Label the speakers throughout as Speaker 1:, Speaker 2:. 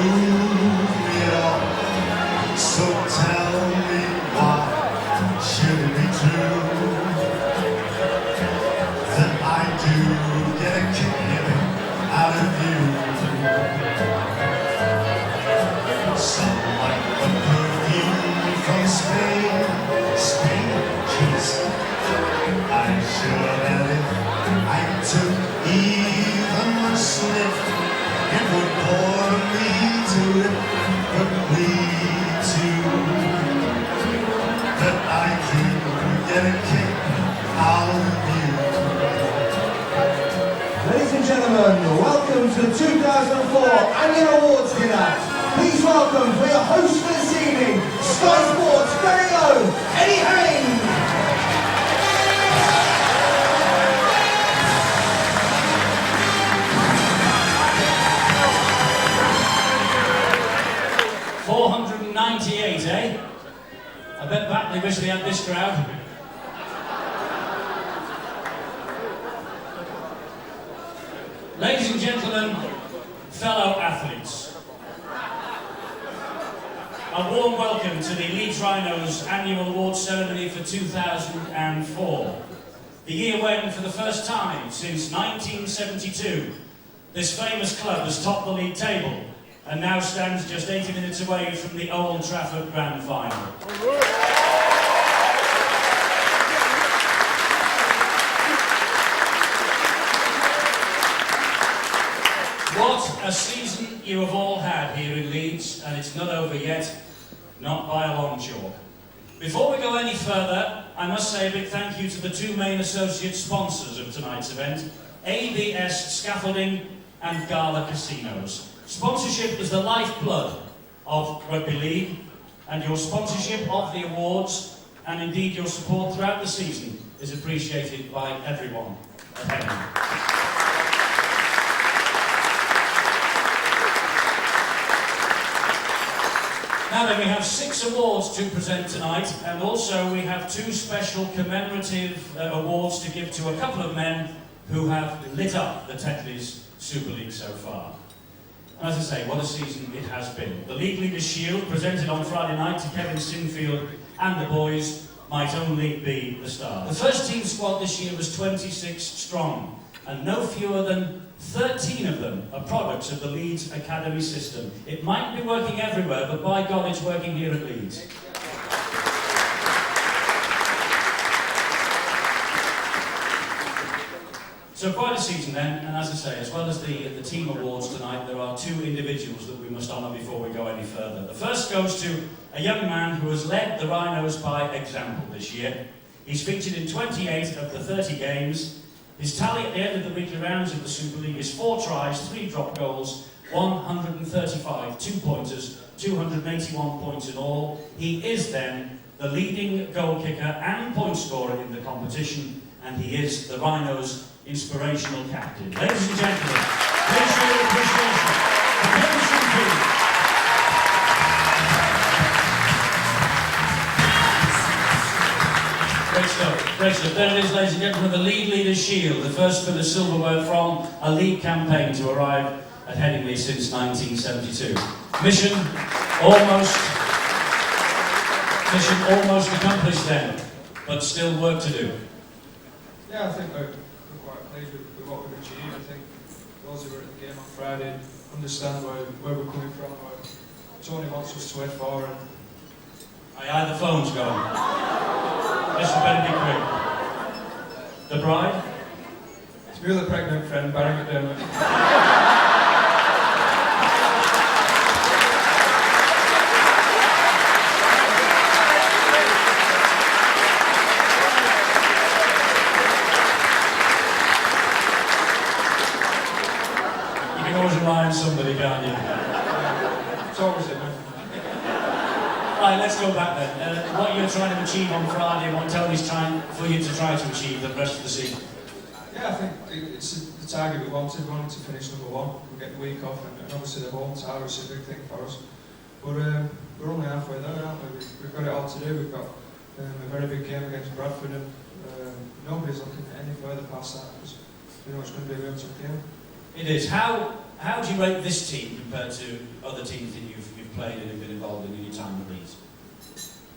Speaker 1: move me on. So tell me why should it be true that I do get a kick out of you? Some like the perfume from Spain, kiss. I'm sure that if I took even a sniff, it would bore me to it, but me too, that I could get a kick out of you.
Speaker 2: Ladies and gentlemen, welcome to the 2004 Annual Awards dinner. Please welcome for your host for this evening, Sky Sports' very own Eddie Haynes.
Speaker 3: $498, eh? I bet Batley wish they had this crowd. Ladies and gentlemen, fellow athletes, a warm welcome to the Leeds Rhinos Annual Awards Ceremony for 2004. The year when, for the first time since 1972, this famous club has topped the league table and now stands just 80 minutes away from the Old Trafford Grand Final. What a season you have all had here in Leeds, and it's not over yet, not by a long chalk. Before we go any further, I must say a big thank you to the two main associate sponsors of tonight's event, ABS Scaffolding and Gala Casinos. Sponsorship is the lifeblood of Rugby League, and your sponsorship of the awards, and indeed your support throughout the season, is appreciated by everyone attending. Now then, we have 6 awards to present tonight, and also we have 2 special commemorative awards to give to a couple of men who have lit up the Tetley's Super League so far. As I say, what a season it has been. The League Leaders' Shield, presented on Friday night to Kevin Sinfield and the boys, might only be the start. The first team squad this year was 26 strong, and no fewer than 13 of them are products of the Leeds Academy system. It might be working everywhere, but by God, it's working here at Leeds. So quite a season then, and as I say, as well as the team awards tonight, there are 2 individuals that we must honour before we go any further. The first goes to a young man who has led the Rhinos by example this year. He's featured in 28 of the 30 games. His tally at the end of the weekly rounds of the Super League is 4 tries, 3 drop goals, 135 2-pointers, 281 points in all. He is then the leading goal kicker and point scorer in the competition, and he is the Rhinos' inspirational captain. Ladies and gentlemen, please show your appreciation for Kevin Sinfield. Great stuff. There it is, ladies and gentlemen, the League Leaders' Shield, the first for the silverware from a league campaign to arrive at Headingley since 1972. Mission almost accomplished then, but still work to do.
Speaker 4: Yeah, I think we're quite pleased with what we've achieved. I think those who were at the game on Friday understand where we're coming from, where Tony wants us to head for. And
Speaker 3: Aye, the phone's going. This had better be quick. The bride?
Speaker 4: It's me, the pregnant friend, Barry McDermott.
Speaker 3: Somebody, can't you?
Speaker 4: It's always it, man.
Speaker 3: Right, let's go back then. What you're trying to achieve on Friday, what Tony's trying for you to try to achieve the rest of the season?
Speaker 4: Yeah, I think it's the target we wanted. We wanted to finish number 1. We get the week off, and obviously the home tower is a big thing for us. But we're only halfway there, aren't we? We've got it all to do. We've got a very big game against Bradford, and nobody's looking any further past that, because we know it's going to be a real tough game.
Speaker 3: It is. How How do you rate this team compared to other teams that you've played and have been involved in your time at Leeds?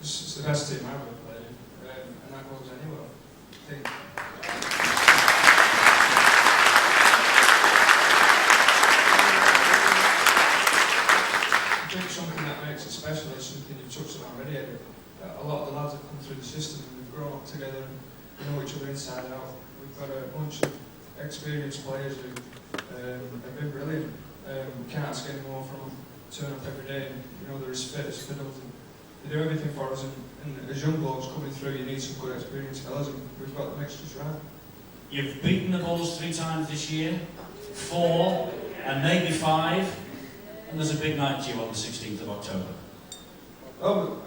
Speaker 4: It's the best team I've ever played in, and that goes anywhere. I think something that makes it special is something you've touched on already, Eddie. A lot of the lads have come through the system and we've grown up together and we know each other inside and out. We've got a bunch of experienced players who have been brilliant. Can't ask any more from them. Turn up every day and they're as fit as fiddles and they do everything for us, and as young blokes coming through you need some good experienced fellas and we've got the mixtures right.
Speaker 3: You've beaten the Bulls 3 times this year, 4 and maybe 5, and there's a big night due on the 16th of October.
Speaker 4: Oh,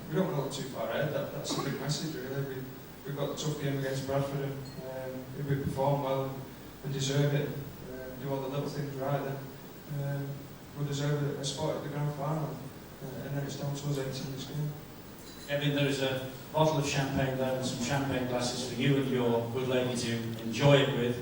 Speaker 4: we don't want to look too far ahead. That's a big message, really. We've got a tough game against Bradford, and if we perform well and deserve it, do all the little things right, then we'll deserve a spot at the grand final. And then it's down to us 18 this game.
Speaker 3: Kevin, there is a bottle of champagne there and some champagne glasses for you and your good lady to enjoy it with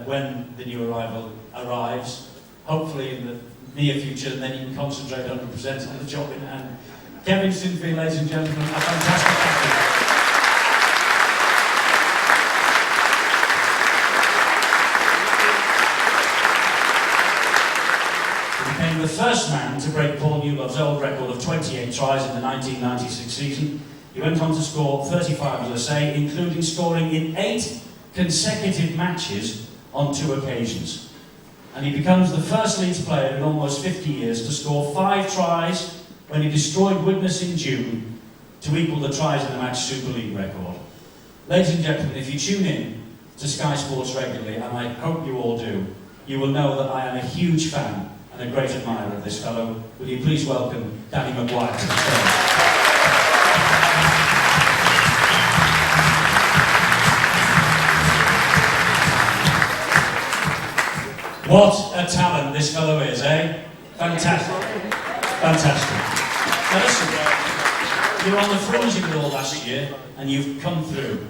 Speaker 3: when the new arrival arrives, hopefully in the near future, and then you can concentrate 100% on the job in hand. Kevin Sinfield, ladies and gentlemen, a fantastic athlete. He became the first man to break Paul Newlove's old record of 28 tries in the 1996 season. He went on to score 35, as I say, including scoring in 8 consecutive matches on 2 occasions. And he becomes the first Leeds player in almost 50 years to score 5 tries when he destroyed Widnes in June to equal the tries in the match Super League record. Ladies and gentlemen, if you tune in to Sky Sports regularly, and I hope you all do, you will know that I am a huge fan and a great admirer of this fellow. Will you please welcome Danny Maguire to the stage? What a talent this fellow is, eh? Fantastic. Fantastic. Now listen, you were on the fringe of it all last year, and you've come through.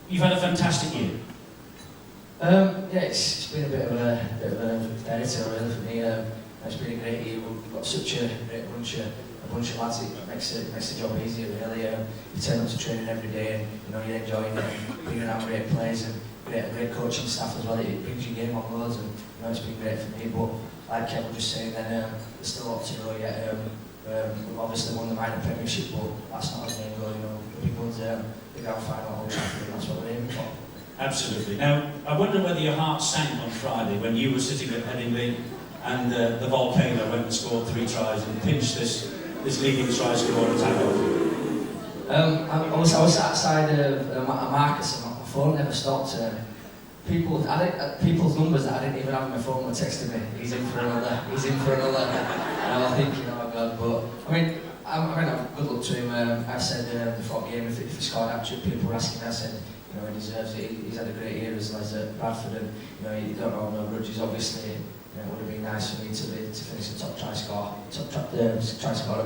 Speaker 3: You've had a fantastic year.
Speaker 5: Yeah, it's been a bit of a fairy tale really for me. It's been a great year. We've got such a great bunch of lads. It makes the job easier really. You turn up to training every day and you're enjoying it and bringing out great players and great coaching staff as well. It brings your game on loads and it's been great for me. But like Kev was just saying, then there's still a lot to go yet. We've obviously won the minor premiership, but that's not our main goal. The big ones, the grand final, Old Trafford, and that's what we're aiming for.
Speaker 3: Absolutely. Now, I wonder whether your heart sank on Friday when you were sitting at Headingley and the Volcano went and scored 3 tries and pinched this leading try scorer tag off.
Speaker 5: I was outside a Marcus and my phone never stopped. People's numbers that I didn't even have on my phone were texting me. He's in for another. And I think, oh God, but I mean, good luck to him. I said before the game, if he scored actually, people were asking me. I said, he deserves it. He's had a great year as at Bradford, and you don't hold no grudges. Obviously, it would have been nice for me to finish the top try scorer,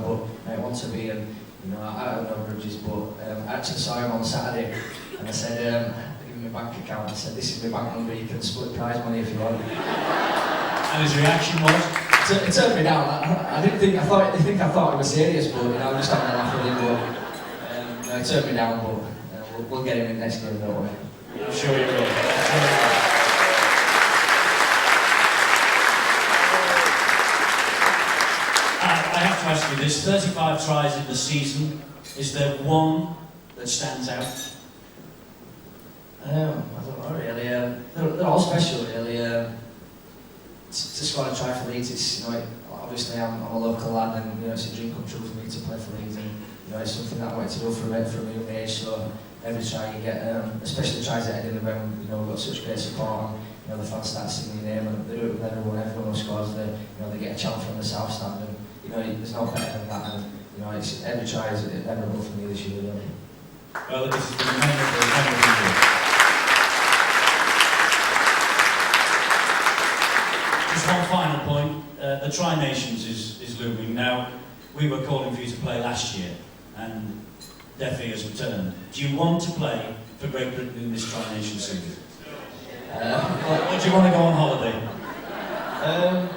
Speaker 5: but I want to be, and I have no grudges. But I actually saw him on Saturday, and I said, I gave him my bank account. I said, this is my bank number. You can split prize money if you want.
Speaker 3: And his reaction was?
Speaker 5: It turned me down. I didn't think. I thought it was serious, but I was just having a laugh with him. But it turned me down, but. We'll get him in next game, don't we?
Speaker 3: I'm sure you will. I have to ask you this, 35 tries in the season, is there one that stands out?
Speaker 5: I don't know really. They're all special really. To score a try for Leeds, it's obviously I'm a local lad and it's a dream come true for me to play for Leeds, and it's something that I wanted to do from a young age. So every try you get, especially tries at Edinburgh when we've got such great support and the fans start singing your name and they do it with everyone who scores. They get a chant from the south stand and there's no better than that. And it's every try is memorable for me this year. Really.
Speaker 3: Well, this has been a memorable year. Just one final point. The Tri-Nations is looming now. We were calling for you to play last year, and Defi has returned. Do you want to play for Great Britain in this Tri-Nation season? Or do you want to go on holiday?
Speaker 5: Um,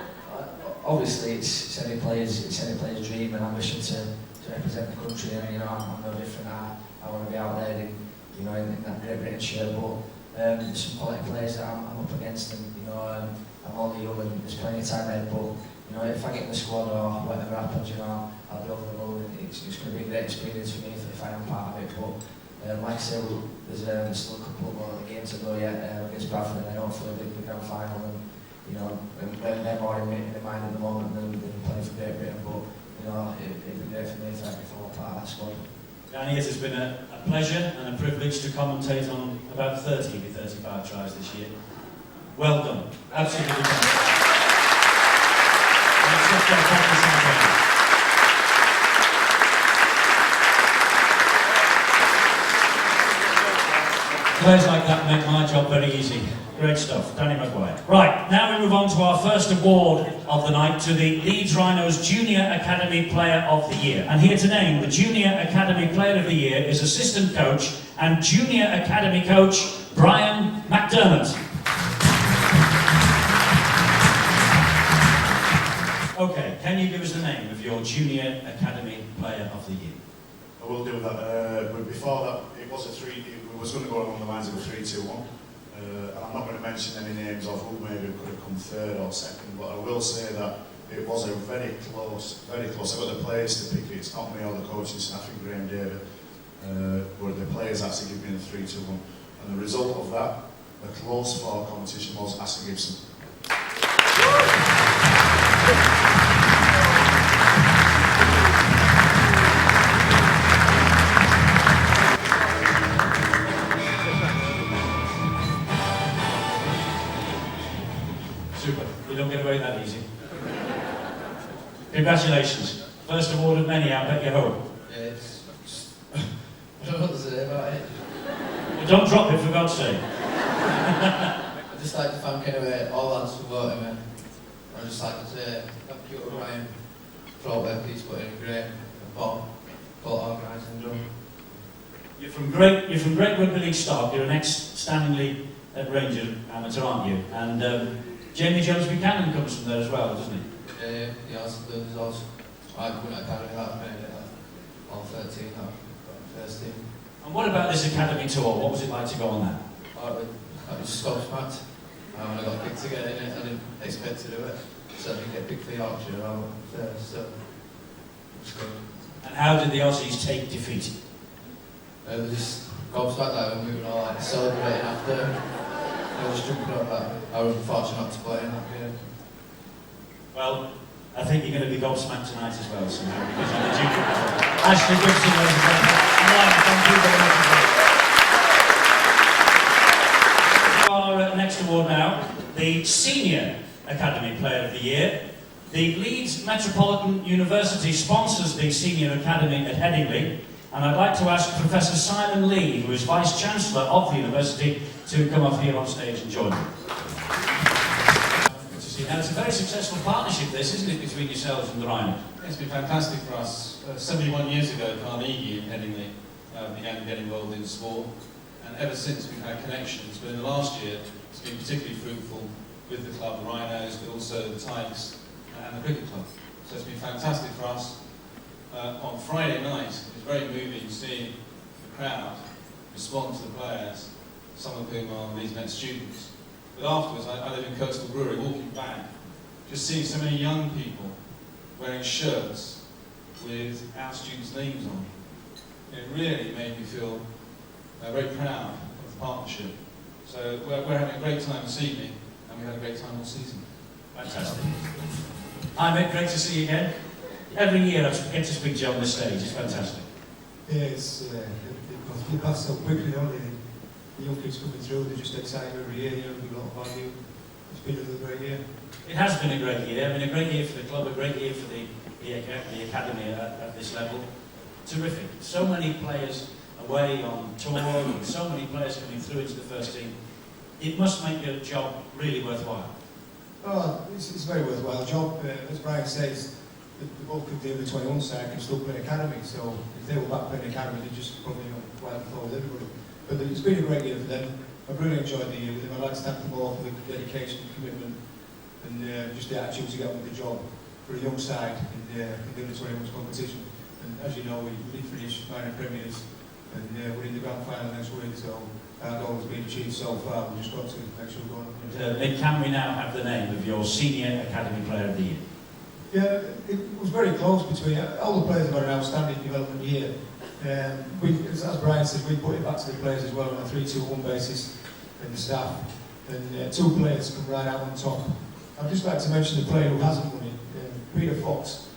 Speaker 5: obviously, it's any player's dream and ambition to represent the country, and you know I'm no different. I want to be out there in that Great Britain shirt, but there's some quality players that I'm up against, and you know I'm only young and there's plenty of time ahead. But you know if I get in the squad or whatever happens, you know I'll be over the moon. And it's going to be a great experience for me if I am part of it. But like I said, there's still a couple more games to go yet against Bradford, and then hopefully the grand final. And you know they're more in mind at the moment than playing for Great Britain. But you know it'd be great for me if I'm part of that squad.
Speaker 3: Danny, it has been a pleasure and a privilege to commentate on about 30 of your 35 tries this year. Well done. Absolutely done. Let's just go practice again. Players like that make my job very easy. Great stuff, Danny Maguire. Right, now we move on to our first award of the night, to the Leeds Rhinos Junior Academy Player of the Year. And here to name the Junior Academy Player of the Year is assistant coach and Junior Academy coach Brian McDermott. Okay, can you give us the name of your Junior Academy Player of the Year?
Speaker 1: I will do that. But before that, it was going to go along the lines of a 3-2-1. And I'm not going to mention any names of who maybe could have come third or second, but I will say that it was a very close. I've got the players to pick it. It's not me or the coaching staff and Graham David, but the players actually give me the 3-2-1. And the result of that, the close for competition, was Aston Gibson.
Speaker 3: Super. You don't get away that easy. Congratulations. First award of many, I bet you hope.
Speaker 5: Yeah, I don't know what to say about it.
Speaker 3: Well, don't drop it, for God's sake.
Speaker 5: I'd just like to thank anyway all lads for voting me. I'd just like to say thank you to Ryan for all work he's put in, great, and Bob for organising the drum.
Speaker 3: You're from Great Rugby League stock. You're an ex-Standing League Ranger amateur, aren't you? And Jamie Jones Buchanan comes from there as well, doesn't he?
Speaker 5: Yeah, he has also. I wouldn't academy that made it all 13 now, first team.
Speaker 3: And what about this academy tour? What was it like to go on that?
Speaker 5: I was gobsmacked. When I got picked to get in it, I didn't expect to do it. So I didn't get picked for Yorkshire first, so it was good.
Speaker 3: And how did the Aussies take defeat?
Speaker 5: They were just gobsmacked, like, we were all like celebrating after. I was jumping up that. I was fortunate not to play in that game.
Speaker 3: Well, I think you're going to be gobsmacked tonight as well, somehow, because you're the junior. Ashley Gibson, ladies and gentlemen. Ryan, thank you very much indeed. Our next award now, the Senior Academy Player of the Year. The Leeds Metropolitan University sponsors the Senior Academy at Headingley, and I'd like to ask Professor Simon Lee, who is Vice-Chancellor of the University, to come up here on stage and join me. Now, it's a very successful partnership, this, isn't it, between yourselves and the Rhino?
Speaker 6: It's been fantastic for us. 71 years ago, Carnegie in Headingley began to get involved in sport, and ever since we've had connections. But in the last year, it's been particularly fruitful with the club, the Rhinos, but also the Tigers and the cricket club. So it's been fantastic for us. On Friday night, it was very moving seeing the crowd respond to the players, some of whom are Leeds Met students. But afterwards, I live in Coastal Brewery, walking back, just seeing so many young people wearing shirts with our students' names on. It really made me feel very proud of the partnership. So we're having a great time this evening, and we had a great time all season.
Speaker 3: Fantastic. Hi mate, great to see you again. Every year I get to speak to you on this stage, it's fantastic.
Speaker 7: Yeah, it passed so quickly, don't they? The young kids coming through, they're just excited every year, you know, we've got a lot of value. It's been another great year.
Speaker 3: It has been a great year. I mean, a great year for the club, a great year for the academy at this level. Terrific. So many players away on tour, and so many players coming through into the first team. It must make your job really worthwhile.
Speaker 7: Oh, it's a very worthwhile job. As Brian says, the both could do the 21 side can still play academy, so if they were back playing academy, they'd just probably well before everybody. But it's been a great year for them. I've really enjoyed the year with them. I'd like to thank them all for the dedication and commitment and just the attitude to get on with the job for a young side in the under-21s competition. And as you know, we did finish minor premiers, and we're in the grand final next week, so our goal has been achieved so far. We've just got to make sure we're going.
Speaker 3: Nick, can we now have the name of your Senior Academy Player of the Year?
Speaker 7: Yeah, it was very close between all the players have had an outstanding development year. As Brian said, we put it back to the players as well on a 3-2-1 basis and the staff, and 2 players come right out on top. I'd just like to mention the player who hasn't won it, Peter Fox.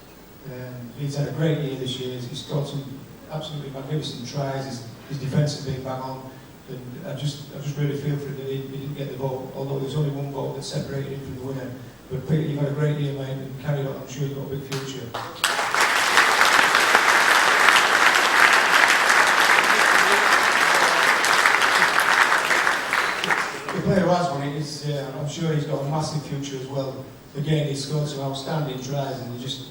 Speaker 7: He's had a great year this year. He's got some absolutely magnificent tries. His defence has been bang on, and I just really feel for him that he didn't get the vote, although there's only one vote that separated him from the winner. But Peter, you've had a great year, mate, and carry on. I'm sure you've got a big future. The player who has won it is, I'm sure he's got a massive future as well. Again, he's scored some outstanding tries, and he just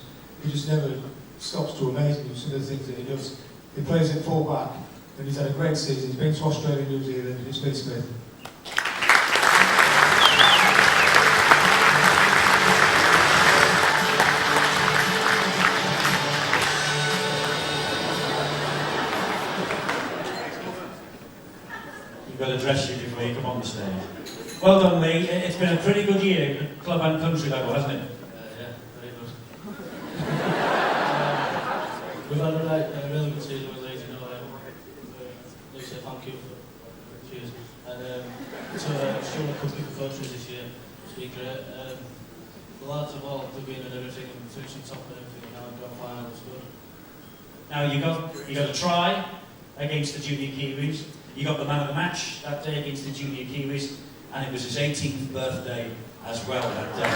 Speaker 7: never stops to amaze me with some of the things that he does. He plays at full back, and he's had a great season. He's been to Australia and New Zealand. It's been Smith.
Speaker 3: We've got to dress you before you come on the stage. Well done, Lee. It's been a pretty good year at club and country level, hasn't it?
Speaker 5: Yeah, very good. We've had a really good season with Leeds, you know. Like I say, thank you for cheers. And to show a couple of countries this year, it's been great. The lads have all done and everything, and finishing top and everything, and now grand final, it's good.
Speaker 3: Now you got a try against the Junior Kiwis. You got the man of the match that day against the Junior Kiwis, and it was his 18th birthday as well that day.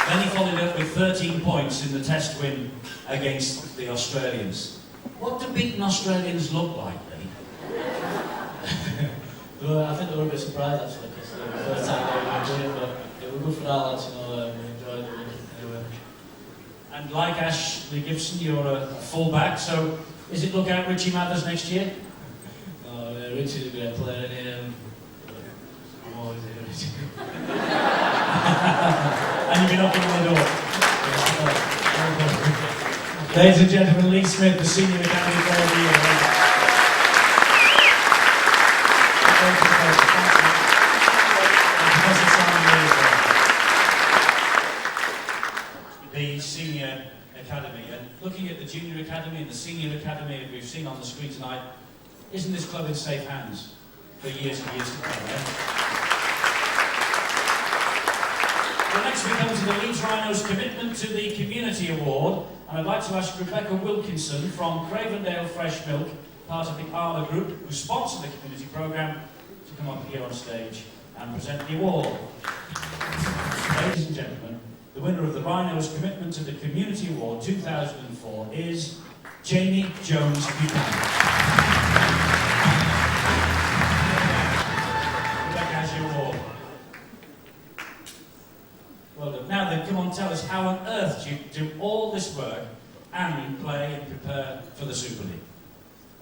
Speaker 3: Then he followed up with 13 points in the test win against the Australians. What do beaten Australians look like, Lee?
Speaker 5: Well, I think they were a bit surprised actually, because it was the first time they were doing it, but it was good for our lads, you know, we enjoyed it anyway.
Speaker 3: And like Ashley Gibson, you're a full-back, so is it look out Richie Mathers next year?
Speaker 5: No, Richie's a great player, and I'm always here, Richie.
Speaker 3: And you've been knocking on the door. Ladies and gentlemen, Lee Smith, the Senior Academy Player of the Year. The Senior Academy, and looking at the Junior Academy and the Senior Academy that we've seen on the screen tonight, isn't this club in safe hands for years and years to come? Well, next we come to the Leeds Rhinos commitment to the Community Award, and I'd like to ask Rebecca Wilkinson from Cravendale Fresh Milk, part of the Armour Group, who sponsor the community programme, to come up here on stage and present the award. Ladies and gentlemen, the winner of the Rhinos commitment to the Community Award 2004 is Jamie Jones Buchanan. Rebecca has your award. Well done. Now then, come on, tell us, how on earth do you do all this work and play and prepare for the Super League?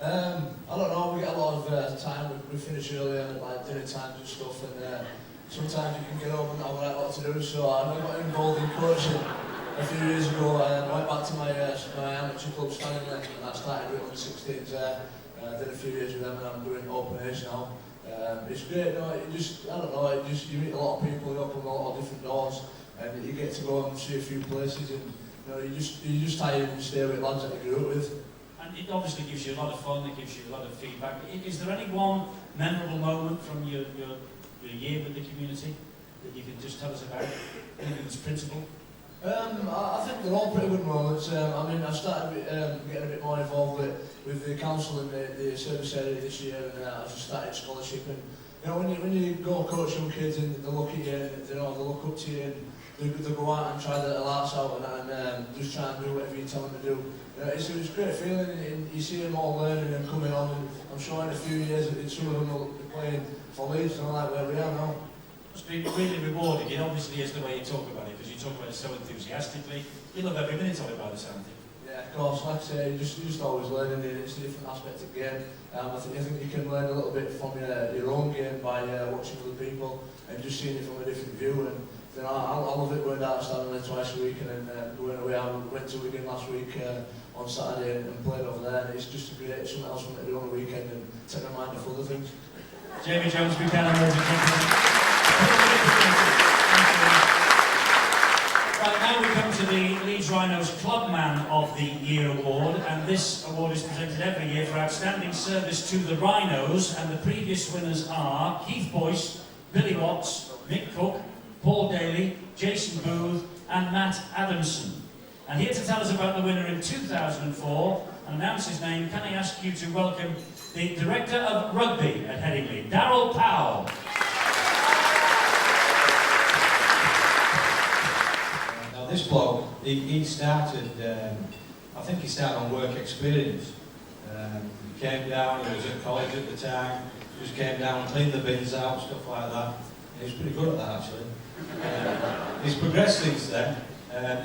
Speaker 5: I don't know, we get a lot of time, we finish early and like dinner times and stuff, and sometimes you can get home and not have a lot to do, so I got involved in coaching a few years ago, and I went back to my amateur club Stanley, and I started with the 16s there. I did a few years with them, and I'm doing open age now. It's great, you know, you meet a lot of people, you open a lot of different doors, and you get to go and see a few places, and you just tired and stay with lads that you grew up with.
Speaker 3: And it obviously gives you a lot of fun, it gives you a lot of feedback. Is there any one memorable moment from your year with the community that you can just tell us about? Anything that's principal?
Speaker 5: I think they're all pretty good moments. I mean, I started getting a bit more involved with the council in the service area this year, and I just started scholarship. And you know, when you go coach young kids and they look at you, and they look up to you, and they go out and try their hearts out and just try and do whatever you tell them to do. It's a great feeling, and you see them all learning and coming on. And I'm sure in a few years, some of them will be playing for Leeds, and like where we are now.
Speaker 3: It's been really rewarding. It obviously is the way you talk about it, because you talk about it so enthusiastically. You love every minute of it by the sound of it.
Speaker 5: Yeah, of course. Like I say, you're just always learning. It's a different aspect of the game. I think you can learn a little bit from your own game by watching other people and just seeing it from a different view. And you know, I love it going down to Stanley twice a week and then going away. I went to Wigan last week on Saturday and played over there. And it's just great, something else for me to do on the weekend and take my mind off other things.
Speaker 3: Jamie Jones Buchanan, ladies and gentlemen. Right, now we come to the Leeds Rhinos Clubman of the Year award, and this award is presented every year for outstanding service to the Rhinos, and the previous winners are Keith Boyce, Billy Watts, Mick Cook, Paul Daly, Jason Booth and Matt Adamson. And here to tell us about the winner in 2004 and announce his name, can I ask you to welcome the Director of Rugby at Headingley, Darryl Powell.
Speaker 8: Now this bloke, he started, I think he started on work experience. He came down, he was at college at the time, just came down, cleaned the bins out, stuff like that. He was pretty good at that actually. He's progressed since then.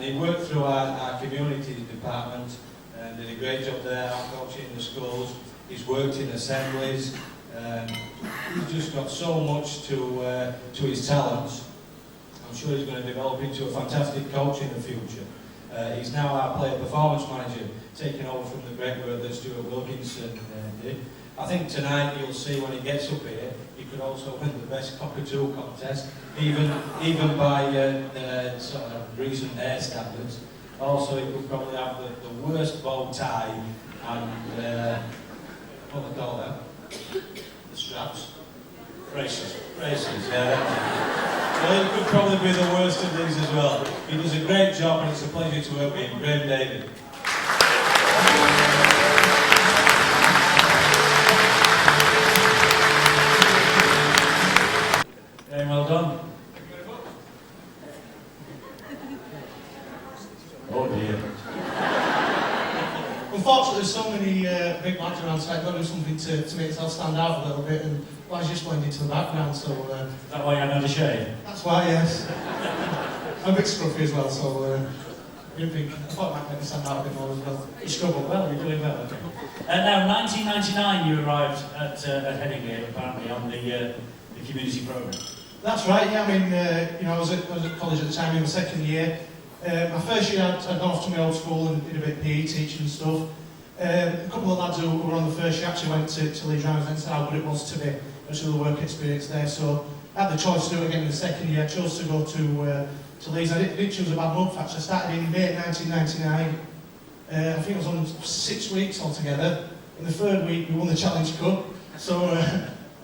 Speaker 8: He worked through our community department and did a great job there, out coaching in the schools. He's worked in assemblies. He's just got so much to his talents. I'm sure he's going to develop into a fantastic coach in the future. He's now our player performance manager, taking over from the great work that Stuart Wilkinson did. I think tonight you'll see when he gets up here, he could also win the best cockatoo contest, even by sort of recent air standards. Also, he could probably have the worst bow tie and what do they call that? The straps? Braces, yeah. Well, he could probably be the worst of these as well. He does a great job and it's a pleasure to work with him. Graham David.
Speaker 3: Very well done. Oh dear.
Speaker 9: Unfortunately, there's so many big lads around, so I've got to do something to make yourself stand out a little bit, and well, I just went into the background, so...
Speaker 3: Is that why you had a shave?
Speaker 9: That's why, yes. I'm a bit scruffy as well, so I didn't think... I thought it might make me stand out a bit more as well.
Speaker 3: You struggled well, you're doing well, okay. Now, 1999 you arrived at Headingley, apparently, on the community programme.
Speaker 9: That's right, yeah, I mean, you know, I was at college at the time in my second year. My first year I'd gone off to my old school and did a bit of PE teaching and stuff. A couple of lads who were on the first year actually went to Leeds Rhinos and said how good it was to be actually the work experience there. So I had the choice to do it again in the second year. I chose to go to Leeds. I didn't choose a bad month actually. I started in May 1999. I think it was on 6 weeks altogether. In the third week we won the Challenge Cup. So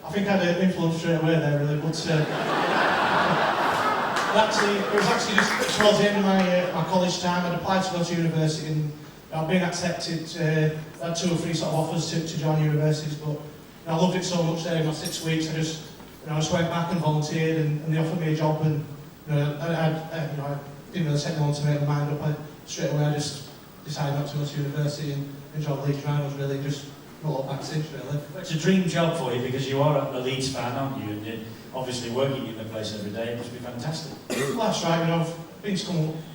Speaker 9: I think I had an influence straight away there really. But it was actually just towards the end of my college time. I'd applied to go to university and I'd been accepted. I had 2 or 3 sort of offers to join universities, but I loved it so much there in my 6 weeks. I just went back and volunteered, and they offered me a job, and I didn't really take long to make my mind up. Straight away, I just decided not to go to university and join Leeds Rhinos. Really, just not look back since really.
Speaker 3: It's a dream job for you because you are a Leeds fan, aren't you? And you're obviously working in the place every day. It must be fantastic.
Speaker 9: Well, that's right. You know, I've been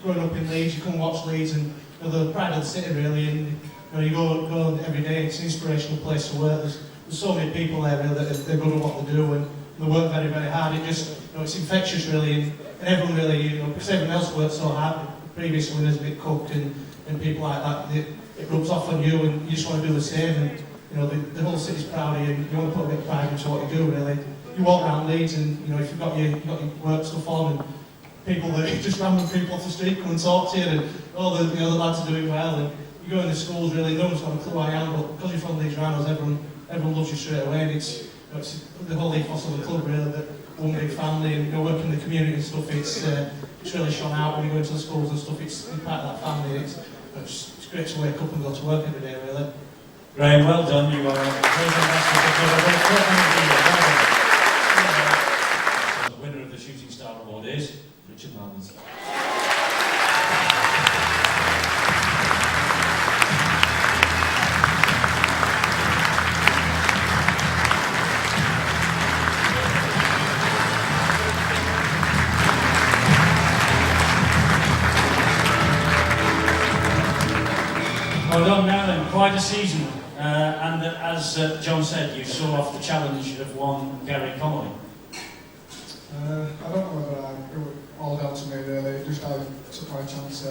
Speaker 9: growing up in Leeds. You come and watch Leeds, and you know, the pride of the city really. And you go every day. It's an inspirational place to work. There's so many people there really that they're good at what they do, and they work very, very hard. It just, it's infectious really, and everyone really, because everyone else works so hard. The previous winners, Mick Cook and people like that, it rubs off on you, and you just want to do the same. And the whole city's proud of you, and you want to put a bit of pride into what you do really. You walk around Leeds, and if you've got your work stuff on, and people that just random people off the street come and talk to you, and all the lads are doing well, and you go in the schools really, no one's got a clue who I am, but because you're from Leeds Rhinos, everyone loves you straight away, and it's the whole ethos of the club really, that one big family, and working in the community and stuff, it's really shone out when you go into the schools and stuff. It's part of that family. It's great to wake up and go to work every day really.
Speaker 3: Graham, well done. You are a great ambassador. The winner of the Shooting Star Award is Richard Malmins. done now then, quite a season. And as John said, you saw off the challenge of one Gary Connolly.
Speaker 10: I don't know whether it was all down to me really. Just I took my chance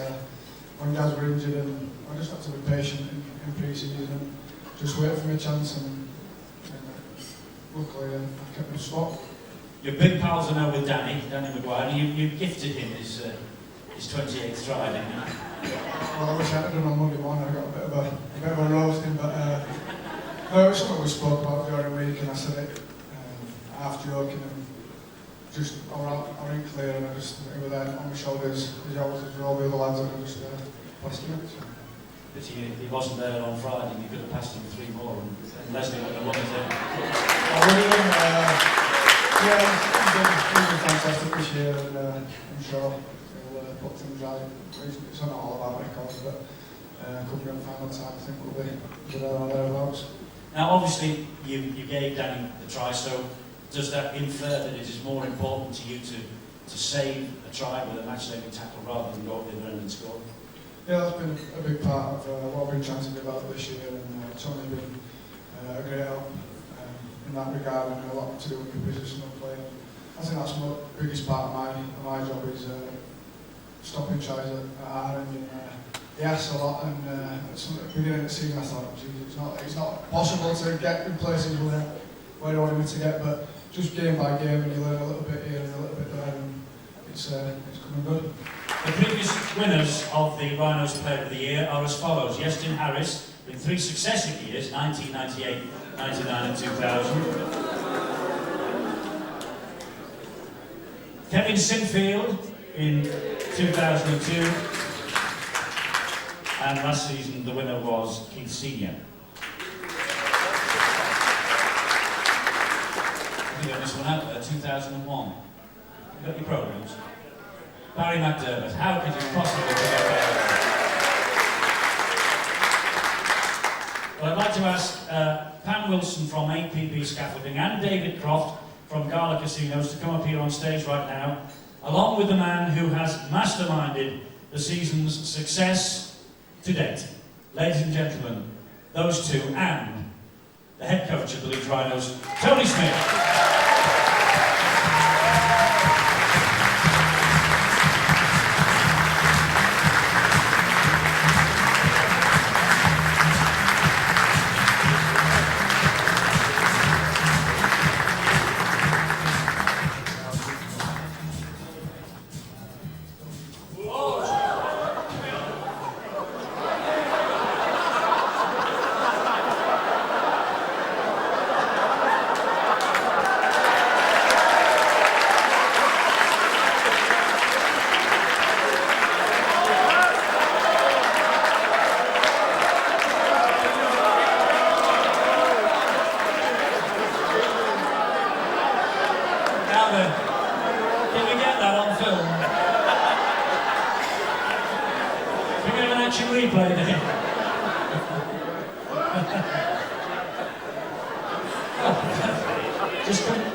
Speaker 10: when guys were injured, and I just had to be patient in pre-season and just wait for my chance, and luckily I kept my spot.
Speaker 3: Your big pals are now with Danny Maguire. You gifted him his 28th try, didn't you?
Speaker 10: Well, I wish I had done on Monday morning. I got a bit of a roasting, but no, it was something we spoke about during the week, and I said it half joking and just I ain't clear, and I just it was there on my shoulders as always as all the other lads, and I just passed him it. So.
Speaker 3: But he wasn't there on Friday. You could have passed him 3 more, and Leslie would have won it.
Speaker 10: Yeah, he's been fantastic this year, and I'm sure he'll put things right. It's not all about records, but come grand final time, I think we'll be there or thereabouts.
Speaker 3: Now, obviously, you gave Danny the try, so does that infer that it is more important to you to save a try with a match-saving tackle rather than go up the other end and score?
Speaker 10: Yeah, that's been a big part of what I've been trying to develop this year, and Tony's been a great help in that regard, and a lot to do with the positional play. I think that's the biggest part of my job is stopping tries at our end. He asks a lot, and at the beginning of the season I thought, it's not possible to get in places where I wanted me to get, but just game by game, and you learn a little bit here and a little bit there, and it's coming good.
Speaker 3: The previous winners of the Rhinos Player of the Year are as follows. Yestin Harris, in 3 successive years, 1998, 99 and 2000. Kevin Sinfield in 2002. And last season the winner was Keith Senior. I think I missed one out there, 2001. You got your programmes? Barry McDermott, how could you possibly forget that? Well, I'd like to ask Pam Wilson from APB Scaffolding and David Croft from Gala Casinos to come up here on stage right now, along with the man who has masterminded the season's success to date. Ladies and gentlemen, those two, and the head coach of the Leeds Rhinos, Tony Smith.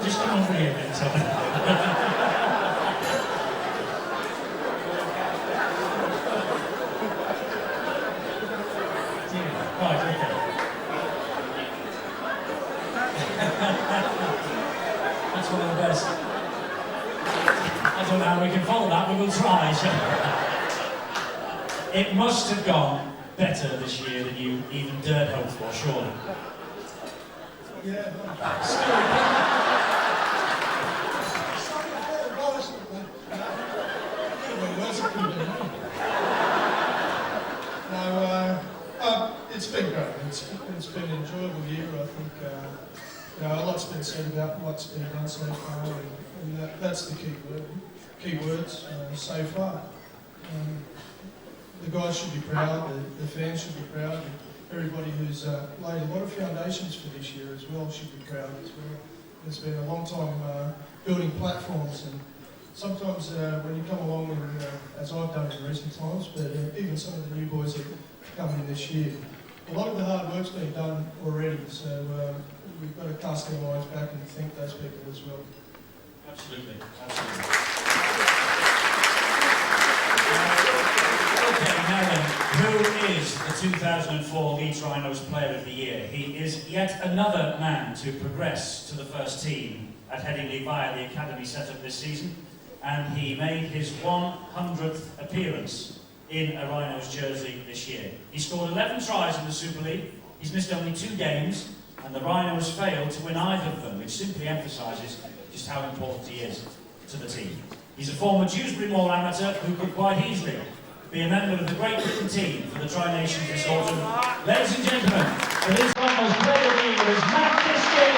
Speaker 3: Just come over here then, Tom. Right, okay. That's one of the best. I don't know how we can follow that, but we'll try. It must have gone better this year than you even dared hope for, surely.
Speaker 10: Yeah. It's been great. It's been an enjoyable year. I think a lot's been said about what's been done so far, and that's the key words so far. The guys should be proud. The fans should be proud. Everybody who's laid a lot of foundations for this year as well should be proud as well. It's been a long time building platforms, and sometimes when you come along, and, as I've done in recent times, but even some of the new boys that have come in this year, a lot of the hard work's been done already, so we've got to cast our eyes back and thank those people as well.
Speaker 3: Absolutely, absolutely. Okay, now then, who is is the 2004 Leeds Rhinos Player of the Year. He is yet another man to progress to the first team at Headingley via the academy setup this season, and he made his 100th appearance in a Rhinos jersey this year. He scored 11 tries in the Super League, he's missed only 2 games, and the Rhinos failed to win either of them, which simply emphasises just how important he is to the team. He's a former Dewsbury Moor amateur who could quite easily be a member of the Great Britain team for the Tri-Nations this autumn. Ladies and gentlemen, the Leeds Rhinos Player of the Year is Matt Diskin.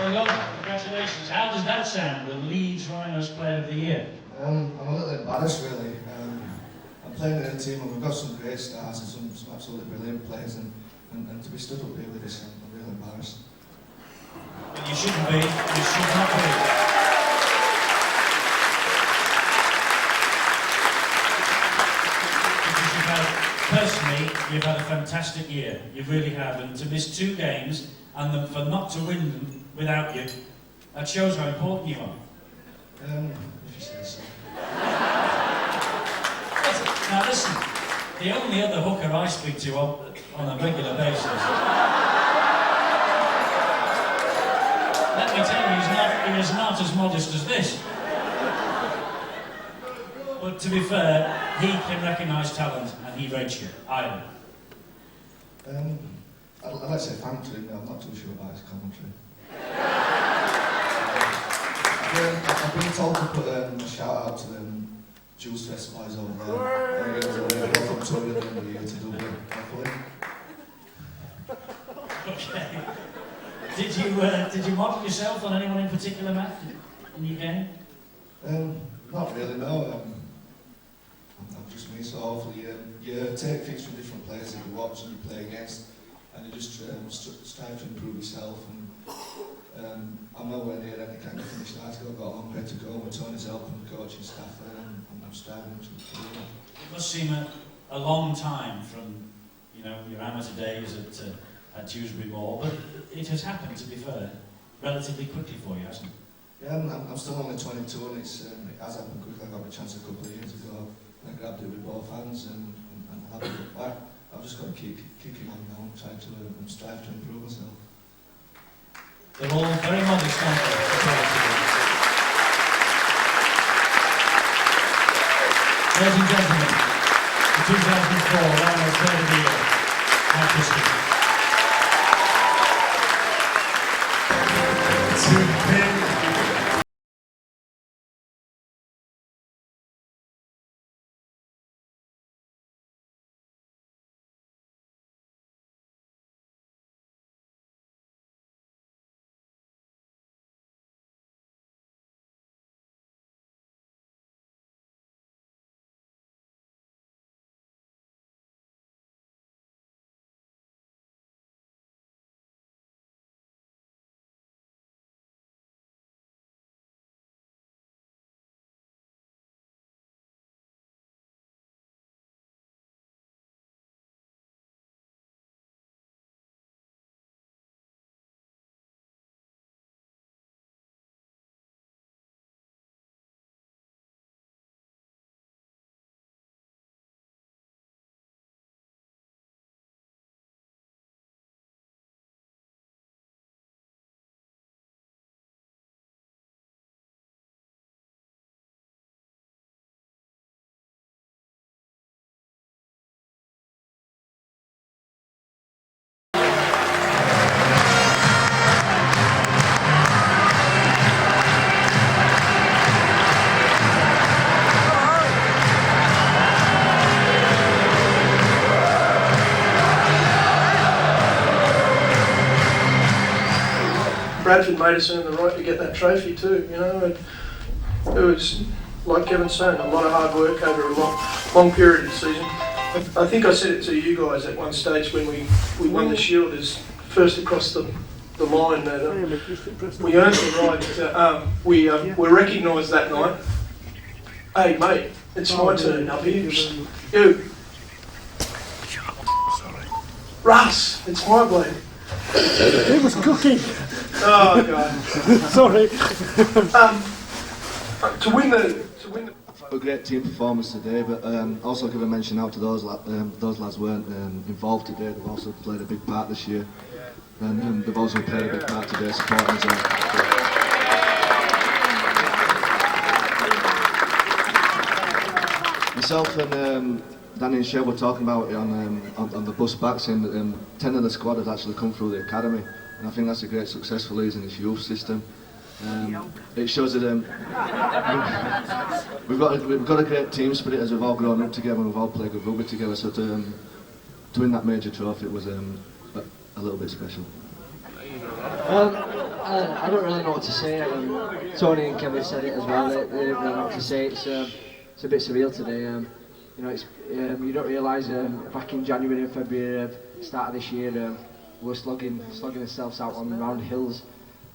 Speaker 3: Well done, congratulations. How does that sound, the Leeds Rhinos Player of the Year?
Speaker 2: I'm a little embarrassed really. I'm playing in a team and we've got some great stars and some absolutely brilliant players and to be stood up here with this, I'm really embarrassed.
Speaker 3: But you shouldn't be, you should not be. Because you've had, personally, you've had a fantastic year. You really have. And to miss 2 games and for not to win them without you, that shows how important you are.
Speaker 2: If you say so.
Speaker 3: Now listen, the only other hooker I speak to on a regular basis, let me tell you, he is not as modest as this. But to be fair, he can recognise talent and he rates you. I don't.
Speaker 2: I'd like to say thank to him, but I'm not too sure about his commentary. I've been told to put a shout out to the Juice Festivals over there. They're from touring at the end of the year to Dublin, hopefully.
Speaker 3: Okay. Did you model yourself on anyone in particular, Matt, in your game?
Speaker 2: Not really, no. I'm just me, so hopefully you take things from different players that you watch and you play against, and you just strive to improve yourself. And I'm nowhere near any kind of finished article. I've got a long way to go with Tony's help and the coaching staff there, and I'm striving to do that.
Speaker 3: It must seem a long time from, you know, your amateur days at Dewsbury Moor, but it has happened, to be fair, relatively quickly for you, hasn't it?
Speaker 2: Yeah, I'm still only 22, and it has happened quickly. I got a chance a couple of years ago, and I grabbed it with both hands and haven't looked back. I've just got to keep kicking on now and try to strive to improve myself.
Speaker 3: They're all very modest, aren't they? Ladies and gentlemen, the 2004 Rhinos Player of the Year, Matt Diskin.
Speaker 11: Bradford made us earn the right to get that trophy too, you know. It was, like Kevin's saying, a lot of hard work over a long period of the season. I think I said it to you guys at one stage when we won the Shield as first across the line that we earned the right. We were recognised that night. Hey mate, it's my turn up here. You. Russ, it's my bloke.
Speaker 12: It was cooking.
Speaker 11: Oh God.
Speaker 12: Sorry.
Speaker 11: To win the.
Speaker 2: A great team performance today, but also give a mention out to those lads weren't involved today. They've also played a big part this year, and they've also played a big part today supporting us. Myself and Danny and Chev were talking about it on the bus back, saying that 10 of the squad have actually come through the academy, and I think that's a great success for Leeds in its youth system. It shows that we've got a great team spirit as we've all grown up together and we've all played good rugby together. So to win that major trophy was a little bit special.
Speaker 5: I don't really know what to say. Tony and Kevin said it as well. They didn't really know what to say. It's a bit surreal today. You know, it's you don't realise back in January and February, start of this year, we were slugging ourselves out on round hills.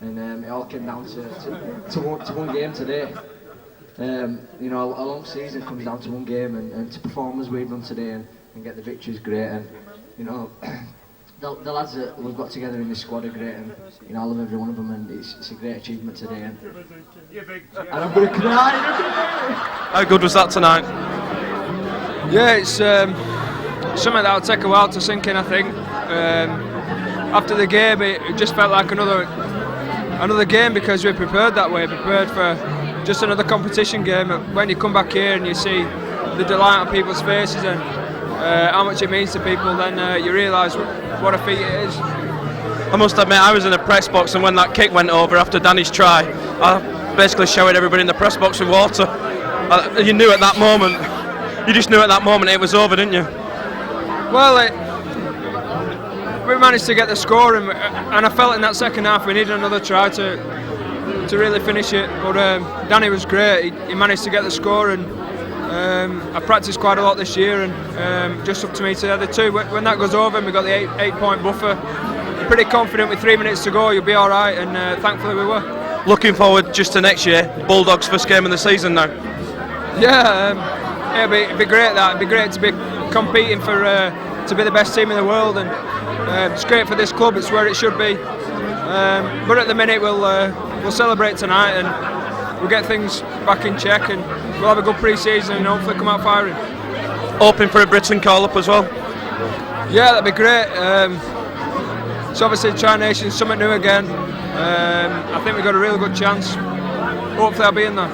Speaker 5: And it all came down to one game today. You know, a long season comes down to one game, and to perform as we've done today and get the victory is great. And you know, the lads that we've got together in this squad are great, and you know, I love every one of them, and it's a great achievement today. And I'm going to cry.
Speaker 13: How good was that tonight?
Speaker 4: Yeah, it's something that'll take a while to sink in, I think. After the game, it just felt like another game because we prepared that way, prepared for just another competition game. When you come back here and you see the delight on people's faces and how much it means to people, then you realise what a feat it is.
Speaker 13: I must admit, I was in the press box, and when that kick went over after Danny's try, I basically showered everybody in the press box with water. You knew at that moment, it was over, didn't you?
Speaker 4: Well, we managed to get the score, and I felt in that second half we needed another try to really finish it. But Danny was great. He managed to get the score, and I practiced quite a lot this year, and just up to me to the other two. When that goes over and we got the eight-point buffer, I'm pretty confident with 3 minutes to go you'll be all right, and thankfully we were.
Speaker 13: Looking forward just to next year, Bulldogs' first game of the season now.
Speaker 4: Yeah, it'd be great. It'd be great to be competing for to be the best team in the world, and it's great for this club. It's where it should be. But at the minute we'll celebrate tonight, and we'll get things back in check, and we'll have a good pre-season and hopefully come out firing.
Speaker 13: Hoping for a Britain call-up as well?
Speaker 4: Yeah, that'd be great. It's obviously Tri-Nations, something new again. I think we've got a really good chance. Hopefully I'll be in there.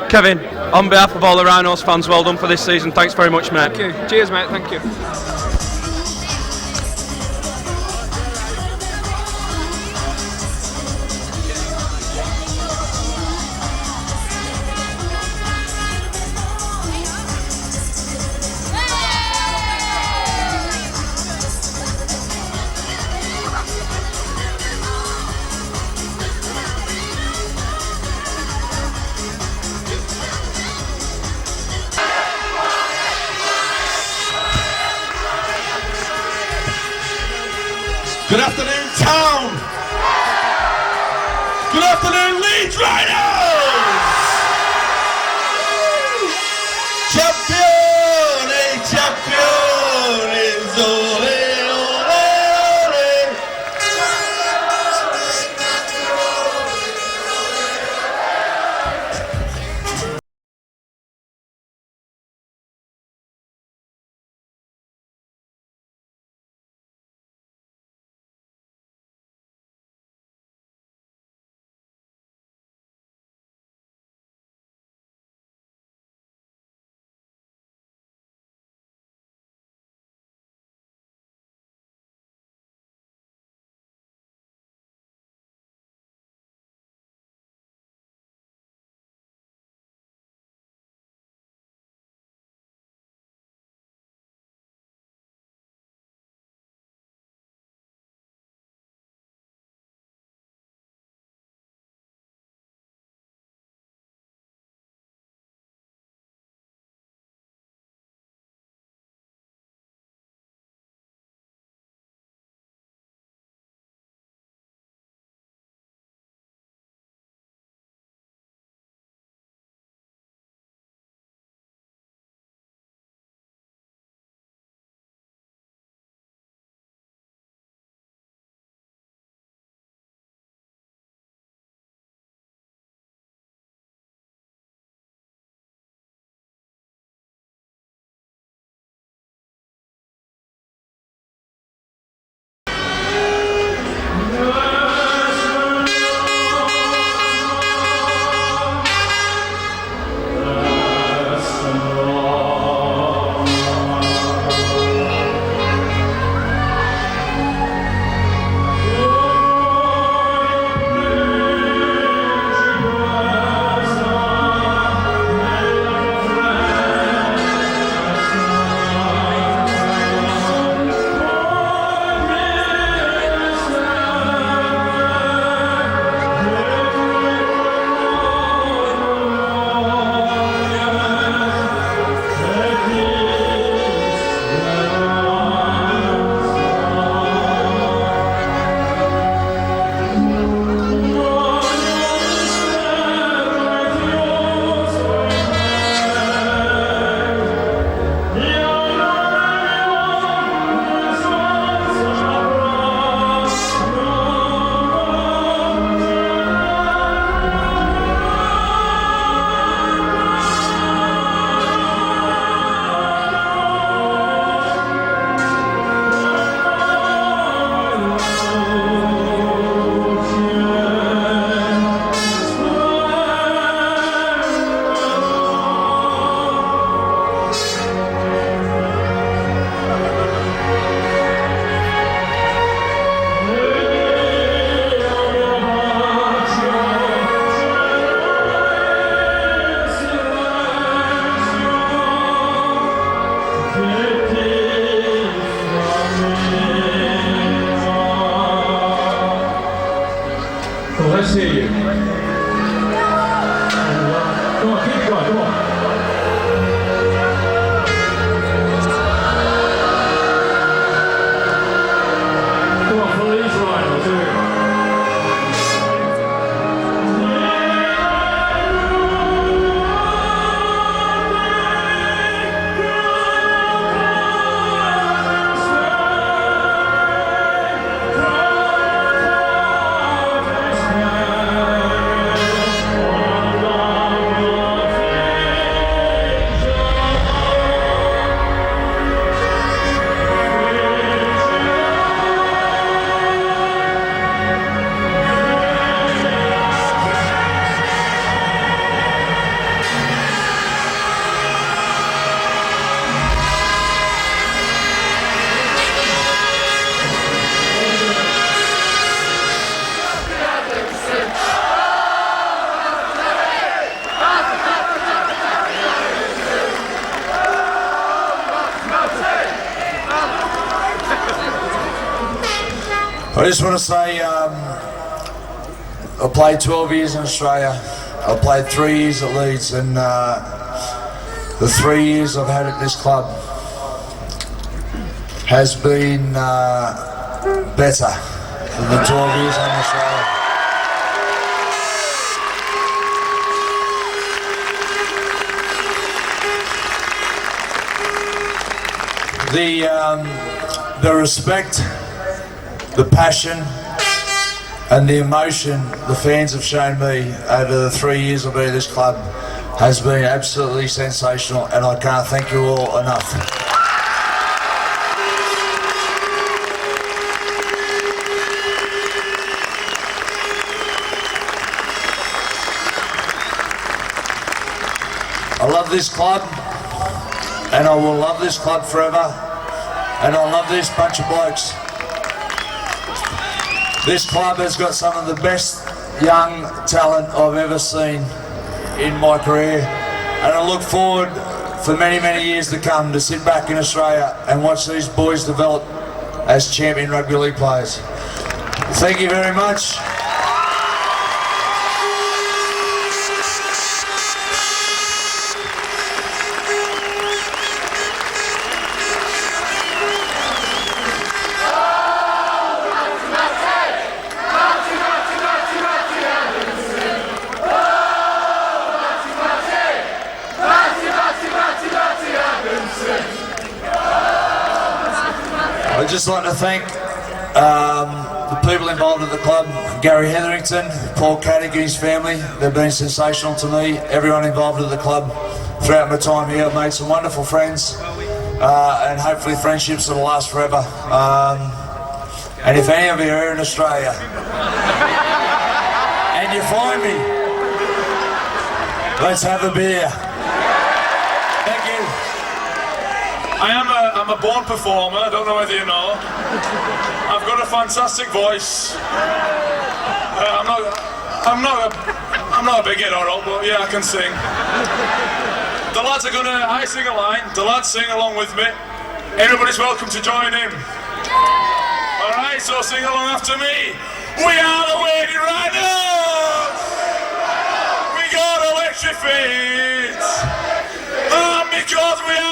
Speaker 13: Kevin, on behalf of all the Rhinos fans, well done for this season. Thanks very much, mate.
Speaker 4: Thank you. Cheers, mate. Thank you.
Speaker 14: Good afternoon, town. Good afternoon, Leeds Rhinos. Champion, champion is all.
Speaker 15: I just want to say I played 12 years in Australia. I played 3 years at Leeds, and the 3 years I've had at this club has been better than the 12 years in Australia. The respect, the passion and the emotion the fans have shown me over the 3 years I've been at this club has been absolutely sensational, and I can't thank you all enough. I love this club, and I will love this club forever, and I love this bunch of blokes. This club has got some of the best young talent I've ever seen in my career, and I look forward for many, many years to come to sit back in Australia and watch these boys develop as champion rugby league players. Thank you very much. I'd just like to thank the people involved at the club, Gary Hetherington, Paul Caddick and his family. They've been sensational to me. Everyone involved at the club throughout my time here. I've made some wonderful friends, and hopefully friendships that'll last forever. And if any of you are in Australia and you find me, let's have a beer. Thank you.
Speaker 14: I'm a born performer, I don't know whether you know. I've got a fantastic voice. I'm not a big hit or all, but yeah, I can sing. The lads are I sing a line, the lads sing along with me. Everybody's welcome to join in. Alright, so sing along after me. We are the Waiting Riders! We got electric feet! And because we are